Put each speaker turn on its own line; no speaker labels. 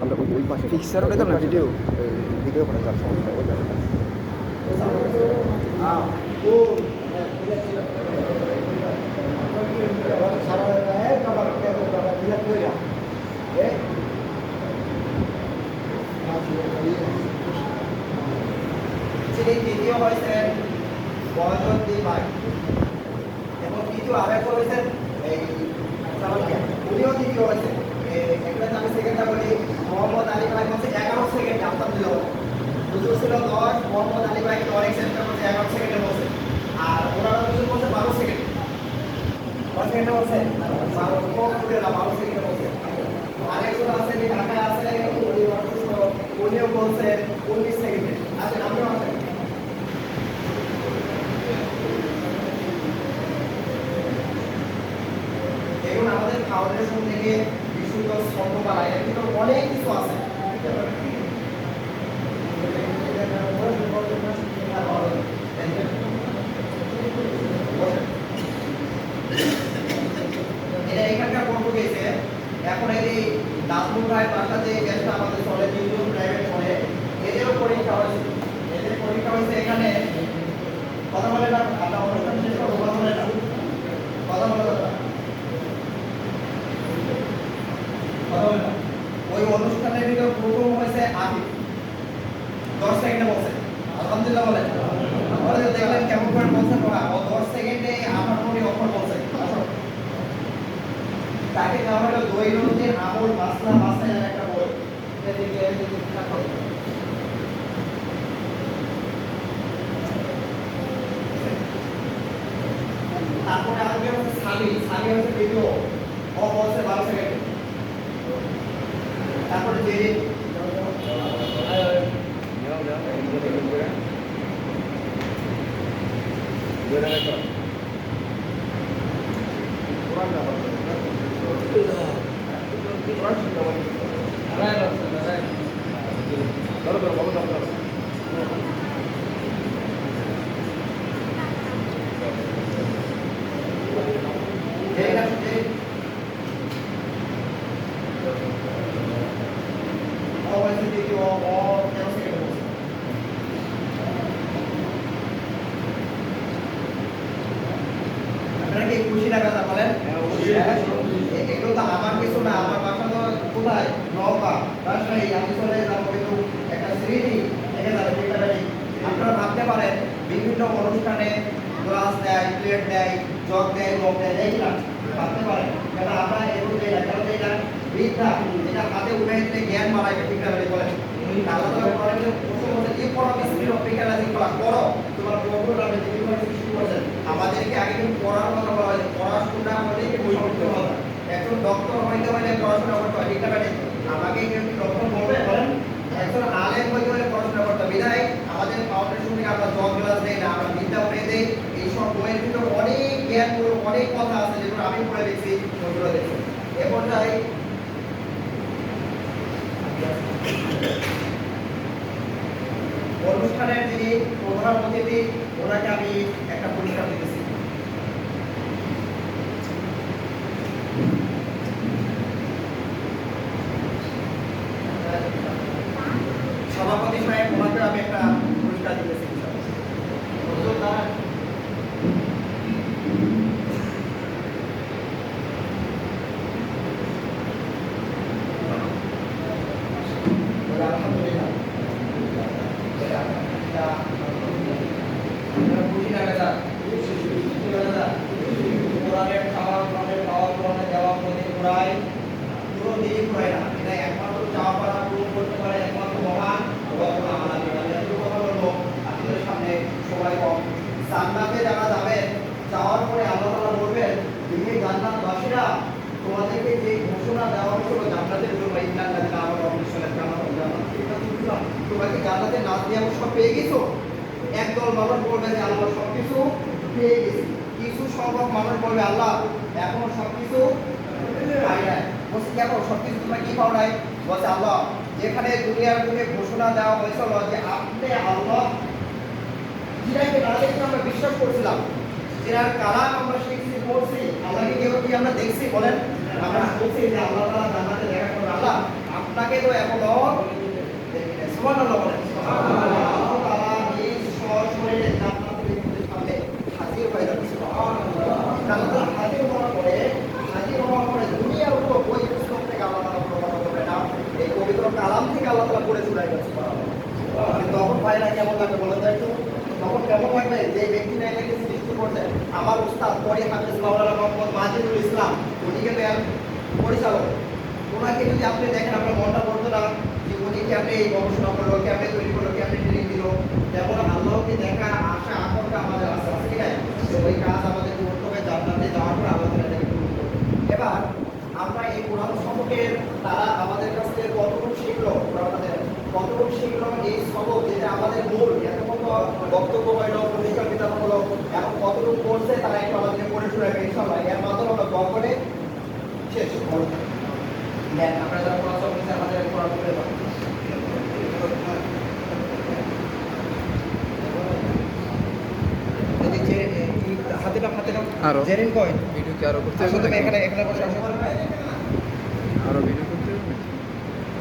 আমরা ওই পাশে
ফিক্সার ওটা তো না ভিডিও
ভিডিও করা যার সমস্যা ওই পাশে
যিনি তৃতীয় হয়েছেন বয়জন ভাই এবং তৃতীয় আরেকজন হয়েছেন এই উনিও তৃতীয় হয়েছেন। এখানে আমি সেকেন্ডটা বলি, মোহাম্মদ আলী ভাই হচ্ছে 11 সেকেন্ড আপনার দিল, দুটো ছিল 10, মোহাম্মদ আলী ভাই 10 সেকেন্ড হচ্ছে 11 সেকেন্ডে বলছে, আর ওনারা দুজন বলছে 12 সেকেন্ড। 10 সেকেন্ডে বলছে 12 সেকেন্ডে বলছে। আরেকজন আছে যে ঢাকায় আছে, উনিও বলছে 19 সেকেন্ডে। আচ্ছা আপনিও আছেন। দেখুন আমাদের ফাউন্ডেশন থেকে বিশুদ্ধ স্তম্ভপালা এর ভিতরে অনেক কিছু আছে। এটা এখানকার বন্ধ গেছে। এখন এই নাজমুল ভাই বাসাতে গ্যাসটা আমাদের চলে বিভিন্ন প্রাইভেট চলে, এদেরও পরীক্ষা হয়েছে। এদের পরীক্ষা হয়েছে এখানে। কথা বলে না আমরা অনুষ্ঠান শেষ করবো, কথা বলে না, কথা বলে না, ওই অনুষ্ঠানের ভিতরে প্রথম হয়েছে আবি 10 সেকেন্ডে বলছে আলহামদুলিল্লাহ বলেন। আপনারা দেখলেন কেমন করে বলছে পড়া, ও 10 সেকেন্ডে আমার মনে অক্ষর বলছে। তাকে দেওয়া হলো দৈনন্দিন আমল মাসলা মাসাইলের একটা বই। তারপরে আসবে হচ্ছে সামি হচ্ছে ভিডিও, ও বলছে 12 সেকেন্ডে। তারপরে যে খুশি না কথা বলেন? এগুলো তো আমার কিছু না, আমার বাসা তো কোথায় নওগাঁ রাজশাহী, আমি চলে যাবো কিন্তু একটা স্মৃতি থেকে যাবে। আপনারা ভাবতে পারেন বিভিন্ন অনুষ্ঠানে গ্লাস দেয়, প্লেট দেয়, জগ দেয়, মগ দেয়, দেখলাম ভাবতে পারেন কেন আমরা এগুলো দেই না, কেন দেই না? বিদ্যা এটা হাতে উঠে দিলে জ্ঞান বাড়াইবে, ঠিক না বলেন? আল্লাহ তাআলা কোরআনে বলছেন এই পড়া বিসমিল রব্বিকা লাযী খলাক, পড়ো তোমার প্রভুর নামে যিনি তোমাকে সৃষ্টি করেছেন। আমাদেরকে আগে কিন্তু পড়ার কথা বলা হয়েছে, পড়াশোনা হলে কি বৈষম্য হবে। একজন ডক্টর হইতে হলে পড়াশোনা করতে হয়, ঠিক না? আমাকে কেউ কি ডক্টর বলবে বলেন? একজন আলেম হইতে হলে পড়াশোনা করতে হবে। বিধায় আমাদের ফাউন্ডেশন থেকে আমরা জগ গ্লাস দেই না, আমরা বিদ্যা উঠে দেই। এইসব বইয়ের ভিতরে অনেক জ্ঞান, অনেক কথা আছে যেগুলো আমি পড়ে দেখছি, ওইগুলো দেখছি। এ পর্যায়ে অনুষ্ঠানের যিনি প্রধান অতিথি, ওনাকে আমি একটা পুরস্কার দিতেছি। সভাপতি সাহেব, ওনাকে আমি একটা পুরস্কার দিতেছি। আলহামদুলিল্লাহ খুশি লাগে না? কোরআনের খাওয়া, কোরআনের খাওয়া, কোরআনের দেওয়া, প্রতি পুরাই পুরো দিনই পুরাই না। এটা একমাত্র চাওয়া পারা পূরণ করতে পারে একমাত্র মহান রব্বুল আলামিন। আমি এতটুকু কথা বলবো, আপনাদের সামনে সবাই কম। জান্নাতে যারা যাবেন, যাওয়ার পরে আল্লাহ তাআলা বলবেন, তুমি জান্নাতবাসীরা তোমাদেরকে যে ঘোষণা দেওয়া হয়েছিল জান্নাতের জন্য, ইন্নাল্লাযীনা আমানু ওয়া আমিলুস সালিহাতি লাহুম জান্নাতুন, তোমাকে জান্নাতে না দিয়ে সব পেয়ে গেছো? একদল মানুষ বলবে যে আল্লাহ সবকিছু পেয়ে গেছি, কিছু সংখ্যক মানুষ বলবে আল্লাহ এখনো সবকিছু পাই নাই। বলছি কেন সবকিছু তোমরা কি পাও নাই? বলছে আল্লাহ যেখানে দুনিয়ার বুকে ঘোষণা দেওয়া হয়েছিল যে আপনি আল্লাহ, যেটাকে না দেখে আমরা বিশ্বাস করছিলাম, যেটার কালাম আমরা শিখছি, পড়ছি, আল্লাহকে কেউ কি আমরা দেখছি বলেন? আমরা বলছি যে আল্লাহ তাআলা জান্নাতে দেখা করবে, আল্লাহ আপনি আপনাকে তো এখনো দেখি নাই। সুবহানাল্লাহ বলেন। আল্লাহ তাআলা নিজ সশরীরে জান্নাতুল সামনে হাজির হয়ে যাবে। সুবহানাল্লাহ। আল্লাহ তাআলা হাজির হওয়ার পরে দুনিয়ার উপর ওই পুস্তক থেকে আল্লাহ তাআলা প্রমাণ করবে না, এই পবিত্র কালাম থেকে আল্লাহ তাআলা পড়ে শোনায় গেছে। তখন ভাইরা কেমন লাগবে বলেন তো একটু? তখন কেমন লাগবে যে ব্যক্তি না এটাকে সৃষ্টি করছে, আমার উস্তাদ পরে হাফেজ মাওলানা মোহাম্মদ মাজিদুল ইসলাম, উনি কিন্তু পরিচালক। ওনাকে যদি আপনি দেখেন আপনার মনটা বলতো না যে উনি কেমনে এই গবেষণা করলো, কেমনে তৈরি করলো, কেমনে ট্রেনিং দিল। যেমন আল্লাহকে দেখা আশা আকাঙ্ক্ষা আমাদের আছে, আছে কি না? ওই কাজ আমাদের করতে হবে, জান্নাতে যাওয়ার পর আল্লাহ তাআলা এটাকে পূরণ করবে। এবার আমরা এই কোরআন সম্পর্কের তারা আমাদের কাছ থেকে কতটুকু শিখলো, কতটুকু শিখলো এই সবক, যেটা আমাদের মূল এত কত বক্তব্য হইলো, পরিষ্কার বিধান হলো, এখন কতটুকু করছে তারা একটু আমাদেরকে পড়ে শোনাবে ইনশাআল্লাহ। এর মাধ্যমে আমরা দোয়া করে শেষ করব। দেন আমরা যারা কোরআন সম্পর্কে আমাদের কোরআন পড়ে পাবো।
আরো
জেরিন কই
ভিডিও কি আরো করতে
আসলে
হবে
এখানে বসে আসো।
আরো ভিডিও